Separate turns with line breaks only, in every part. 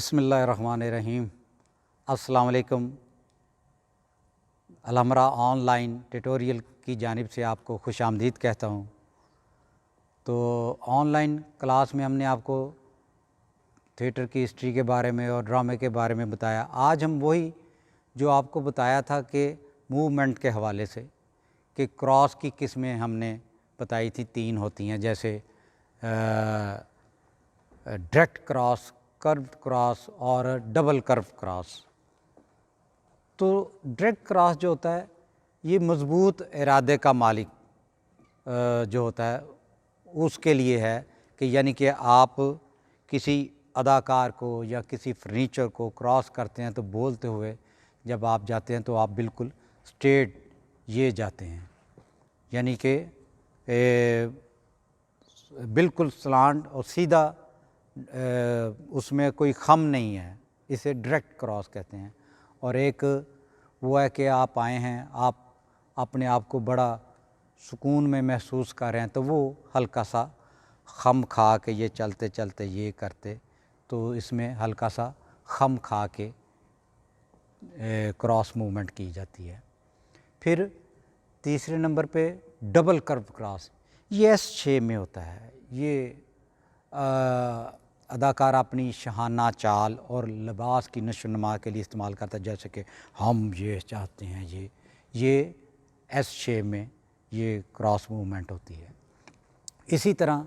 बिस्मिल्लाहिर्रहमानिर्रहीम। अस्सलाम वालेकुम। अलहमरा ऑनलाइन ट्यूटोरियल की जानिब से आपको खुशामदीद कहता हूँ। तो ऑनलाइन क्लास में हमने आपको थिएटर की हिस्ट्री के बारे में और ड्रामे के बारे में बताया। आज हम वही जो आपको बताया था कि मूवमेंट के हवाले से कि क्रॉस की किस्में हमने बताई थी, 3 होती हैं, जैसे डायरेक्ट क्रॉस, कर्व्ड क्रॉस और डबल कर्व क्रॉस। तो डायरेक्ट क्रॉस जो होता है ये मज़बूत इरादे का मालिक जो होता है उसके लिए है कि यानी कि आप किसी अदाकार को या किसी फर्नीचर को क्रॉस करते हैं तो बोलते हुए जब आप जाते हैं तो आप बिल्कुल स्ट्रेट ये जाते हैं, यानी कि बिल्कुल स्लांट और सीधा, उसमें कोई खम नहीं है, इसे डायरेक्ट क्रॉस कहते हैं। और एक वो है कि आप आए हैं, आप अपने आप को बड़ा सुकून में महसूस कर रहे हैं तो वो हल्का सा खम खा के ये चलते चलते ये करते, तो इसमें हल्का सा खम खा के क्रॉस मूवमेंट की जाती है। फिर तीसरे नंबर पे डबल कर्व क्रॉस, ये एस शेप में होता है। ये अदाकार अपनी शहाना चाल और लिबास की नशोनुमा के लिए इस्तेमाल करता है, जैसे कि हम ये चाहते हैं, ये एस शेप में ये क्रॉस मूवमेंट होती है। इसी तरह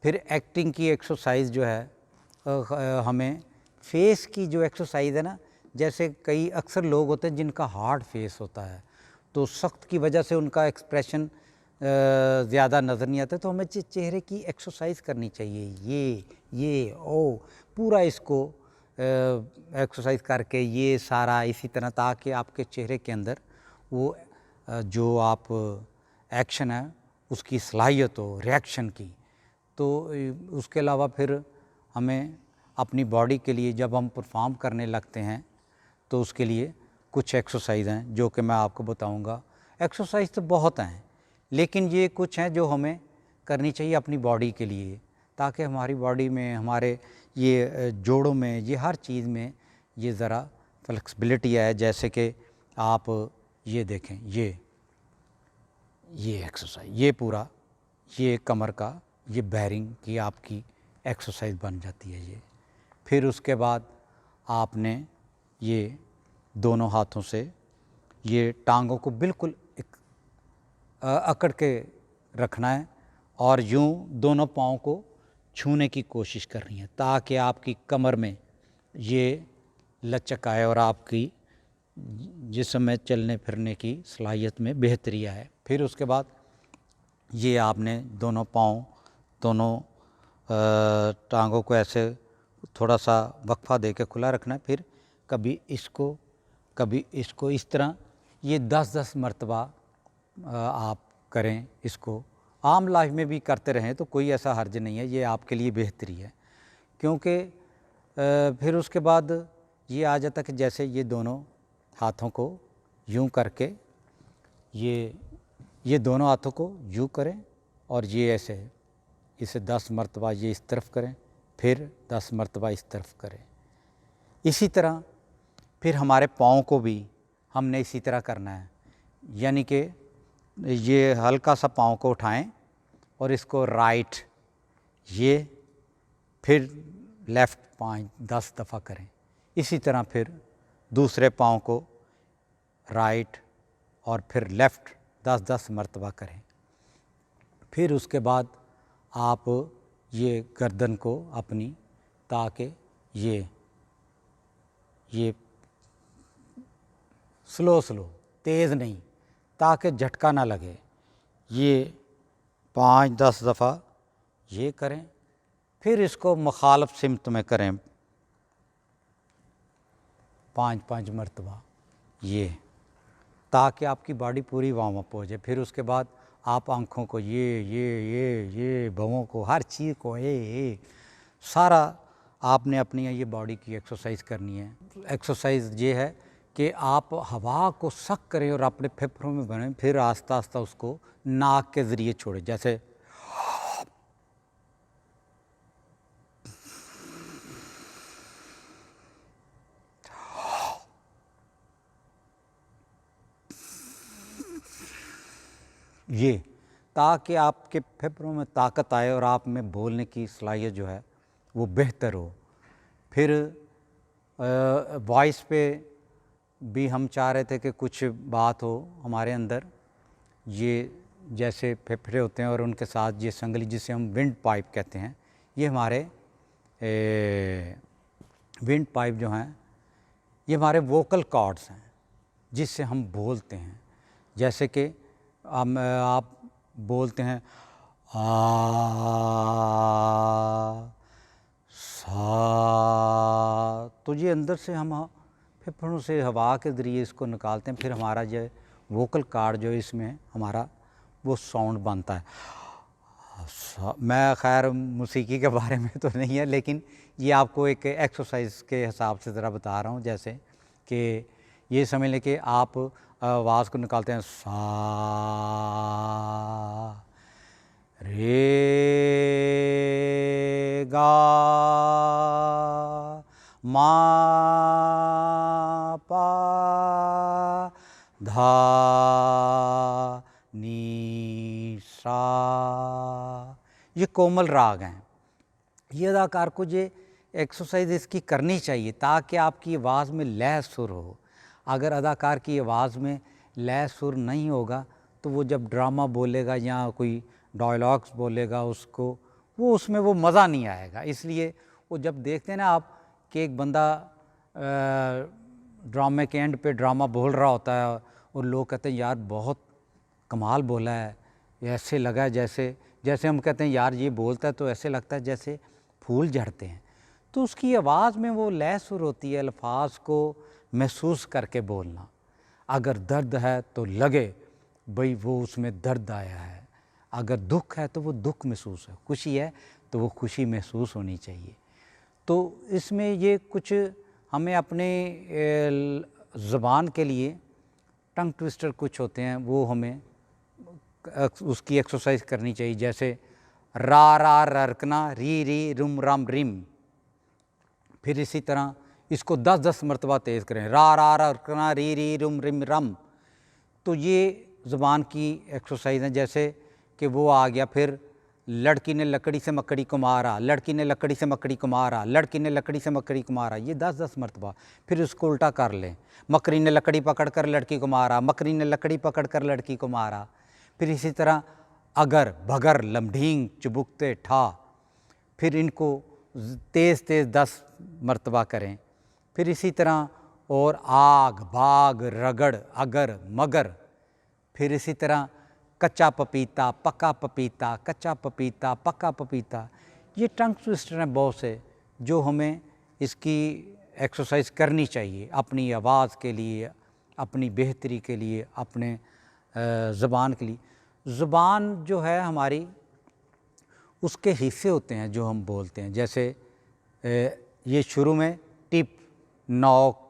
फिर एक्टिंग की एक्सरसाइज जो है, हमें फेस की जो एक्सरसाइज है ना, जैसे कई अक्सर लोग होते हैं जिनका हार्ड फेस होता है तो सख्त की वजह से उनका एक्सप्रेशन ज़्यादा नज़र नहीं आता, तो हमें चेहरे की एक्सरसाइज करनी चाहिए। ये ओ पूरा इसको एक्सरसाइज करके ये सारा इसी तरह, ताकि आपके चेहरे के अंदर वो जो आप एक्शन है उसकी सलाहियत हो रिएक्शन की। तो उसके अलावा फिर हमें अपनी बॉडी के लिए जब हम परफॉर्म करने लगते हैं तो उसके लिए कुछ एक्सरसाइज हैं जो कि मैं आपको बताऊंगा। एक्सरसाइज तो बहुत हैं, लेकिन ये कुछ हैं जो हमें करनी चाहिए अपनी बॉडी के लिए, ताकि हमारी बॉडी में, हमारे ये जोड़ों में, ये हर चीज़ में ये ज़रा फ्लेक्सिबिलिटी है। जैसे कि आप ये देखें, ये एक्सरसाइज, ये पूरा ये कमर का ये बैरिंग की आपकी एक्सरसाइज बन जाती है ये। फिर उसके बाद आपने ये दोनों हाथों से ये टांगों को बिल्कुल अकड़ के रखना है और यूं दोनों पाँव को छूने की कोशिश करनी है, ताकि आपकी कमर में ये लचक आए और आपकी जिस्म में चलने फिरने की सलाहियत में बेहतरी आए। फिर उसके बाद ये आपने दोनों पाँव, दोनों टांगों को ऐसे थोड़ा सा वक्फा दे के खुला रखना है। फिर कभी इसको इस तरह ये 10-10 मरतबा आप करें। इसको आम लाइफ में भी करते रहें तो कोई ऐसा हर्ज नहीं है, ये आपके लिए बेहतरी है। क्योंकि फिर उसके बाद ये आ जाता कि जैसे ये दोनों हाथों को यूं करके ये दोनों हाथों को यूं करें और ये ऐसे इसे 10 मरतबा ये इस तरफ करें, फिर 10 मरतबा इस तरफ करें। इसी तरह फिर हमारे पाँव को भी हमने इसी तरह करना है, यानी कि ये हल्का सा पाँव को उठाएं और इसको राइट, ये फिर लेफ़्ट 5-10 दफ़ा करें। इसी तरह फिर दूसरे पाँव को राइट और फिर लेफ़्ट 10-10 मरतबा करें। फिर उसके बाद आप ये गर्दन को अपनी, ताकि ये स्लो तेज़ नहीं, ताकि झटका ना लगे, ये 5-10 दफ़ा ये करें। फिर इसको मुखालफ सिमत में करें 5-5 मरतबा ये, ताकि आपकी बॉडी पूरी वार्म अप हो जाए। फिर उसके बाद आप आँखों को ये भवों को, हर चीज़ को ये सारा आपने अपनी ये बॉडी की एक्सरसाइज करनी है। एक्सरसाइज ये है कि आप हवा को सक करें और अपने फेफड़ों में भरें, फिर आस्ता आस्ता उसको नाक के ज़रिए छोड़ें। जैसे ये, ताकि आपके फेफड़ों में ताकत आए और आप में बोलने की सलाहियत जो है वो बेहतर हो। फिर वॉइस पे भी हम चाह रहे थे कि कुछ बात हो हमारे अंदर, ये जैसे फेफड़े होते हैं और उनके साथ ये संगली जिसे हम विंड पाइप कहते हैं, ये हमारे विंड पाइप जो हैं ये हमारे वोकल कॉर्ड्स हैं जिससे हम बोलते हैं। जैसे कि आप बोलते हैं आ, सा, तो ये अंदर से हम फेफड़ों से हवा के ज़रिए इसको निकालते हैं, फिर हमारा जो वोकल कॉर्ड जो इसमें हमारा वो साउंड बनता है। मैं खैर मौसीकी के बारे में तो नहीं है, लेकिन ये आपको एक एक्सरसाइज के हिसाब से ज़रा बता रहा हूँ। जैसे कि ये समझ लें कि आप आवाज़ को निकालते हैं सा रे गा मा पा धा नी सा, ये कोमल राग हैं। ये अदाकार को ये एक्सरसाइज इसकी करनी चाहिए ताकि आपकी आवाज़ में लय सुर हो। अगर अदाकार की आवाज़ में लय सुर नहीं होगा तो वो जब ड्रामा बोलेगा या कोई डायलॉग्स बोलेगा उसको वो उसमें वो मज़ा नहीं आएगा। इसलिए वो जब देखते हैं ना आप कि एक बंदा ड्रामे के एंड पे ड्रामा बोल रहा होता है और लोग कहते हैं यार बहुत कमाल बोला है, ऐसे लगा जैसे जैसे हम कहते हैं यार ये बोलता है तो ऐसे लगता है जैसे फूल झड़ते हैं। तो उसकी आवाज़ में वो लय सुर होती है, अल्फाज को महसूस करके बोलना। अगर दर्द है तो लगे भाई वो उसमें दर्द आया है, अगर दुख है तो वो दुख महसूस है, खुशी है तो वो खुशी महसूस होनी चाहिए। तो इसमें ये कुछ हमें अपने ज़बान के लिए टंग ट्विस्टर कुछ होते हैं वो हमें उसकी एक्सरसाइज करनी चाहिए। जैसे रा रा ररकना री री रुम रम रिम, फिर इसी तरह इसको 10-10 मरतबा तेज़ करें, रा रा ररकना री री रुम रिम रम। तो ये ज़बान की एक्सरसाइज है। जैसे कि वो आ गया, फिर लड़की ने लकड़ी से मकड़ी को मारा, लड़की ने लकड़ी से मकड़ी को मारा, लड़की ने लकड़ी से मकड़ी को मारा, ये 10-10 मरतबा। फिर उसको उल्टा कर लें, मकड़ी ने लकड़ी पकड़ कर लड़की को मारा, मकड़ी ने लकड़ी पकड़ कर लड़की को मारा। फिर इसी तरह अगर भगर लमढींग चुबुकते ठा, फिर इनको तेज़ तेज़ 10 मरतबा करें। फिर इसी तरह और आग बाग रगड़ अगर मगर, फिर इसी तरह कच्चा पपीता पक्का पपीता, कच्चा पपीता पक्का पपीता। ये टंग ट्विस्टर हैं बहुत से जो हमें इसकी एक्सरसाइज करनी चाहिए अपनी आवाज़ के लिए, अपनी बेहतरी के लिए, अपने ज़बान के लिए। ज़बान जो है हमारी उसके हिस्से होते हैं जो हम बोलते हैं। जैसे ये शुरू में टिप नोक,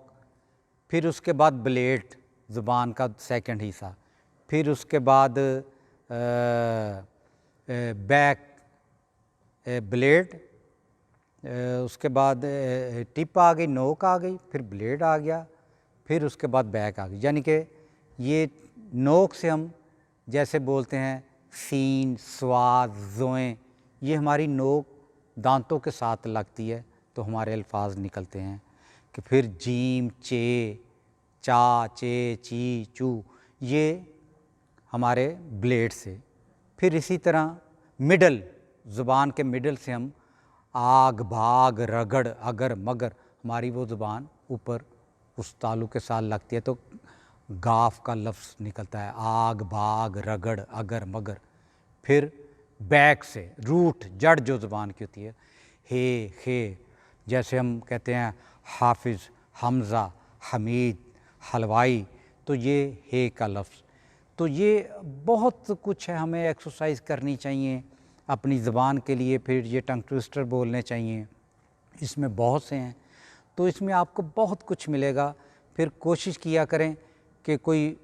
फिर उसके बाद ब्लेड ज़बान का सेकंड हिस्सा, फिर उसके बाद बैक ब्लेड, उसके बाद टिप आ गई, नोक आ गई, फिर ब्लेड आ गया, फिर उसके बाद बैक आ गई। यानी कि ये नोक से हम जैसे बोलते हैं सीन स्वाद ज़ोएं, ये हमारी नोक दांतों के साथ लगती है तो हमारे अल्फाज निकलते हैं। कि फिर जीम चे चा चे ची चू, ये हमारे ब्लेड से। फिर इसी तरह मिडल ज़ुबान के मिडल से हम आग भाग रगड़ अगर मगर, हमारी वो ज़ुबान ऊपर उस तालु के साथ लगती है तो गाफ का लफ्ज़ निकलता है आग भाग रगड़ अगर मगर। फिर बैक से रूट जड़ जो ज़ुबान की होती है हे खे, जैसे हम कहते हैं हाफिज़ हमज़ा हमीद हलवाई, तो ये हे का लफ्ज़। तो ये बहुत कुछ है हमें एक्सरसाइज करनी चाहिए अपनी ज़बान के लिए। फिर ये टंग ट्विस्टर बोलने चाहिए, इसमें बहुत से हैं तो इसमें आपको बहुत कुछ मिलेगा। फिर कोशिश किया करें कि कोई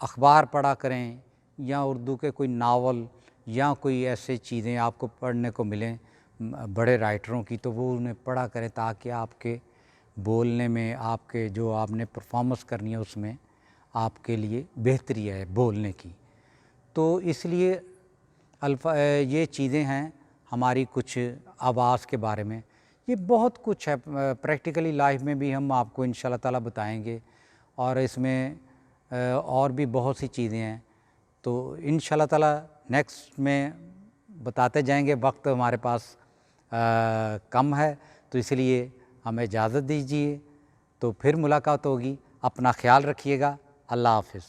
अखबार पढ़ा करें या उर्दू के कोई नावल या कोई ऐसे चीज़ें आपको पढ़ने को मिलें बड़े राइटरों की, तो वो उन्हें पढ़ा करें ताकि आपके बोलने में, आपके जो आपने परफॉर्मेंस करनी है उसमें आपके लिए बेहतरी है बोलने की। तो इसलिए ये चीज़ें हैं हमारी कुछ आवाज़ के बारे में। ये बहुत कुछ है, प्रैक्टिकली लाइफ में भी हम आपको इंशाल्लाह ताला बताएंगे, और इसमें और भी बहुत सी चीज़ें हैं, तो इंशाल्लाह ताला नेक्स्ट में बताते जाएंगे। वक्त हमारे पास कम है, तो इसलिए हमें इजाज़त दीजिए, तो फिर मुलाकात होगी। अपना ख्याल रखिएगा। अल्लाह हाफ़िज़।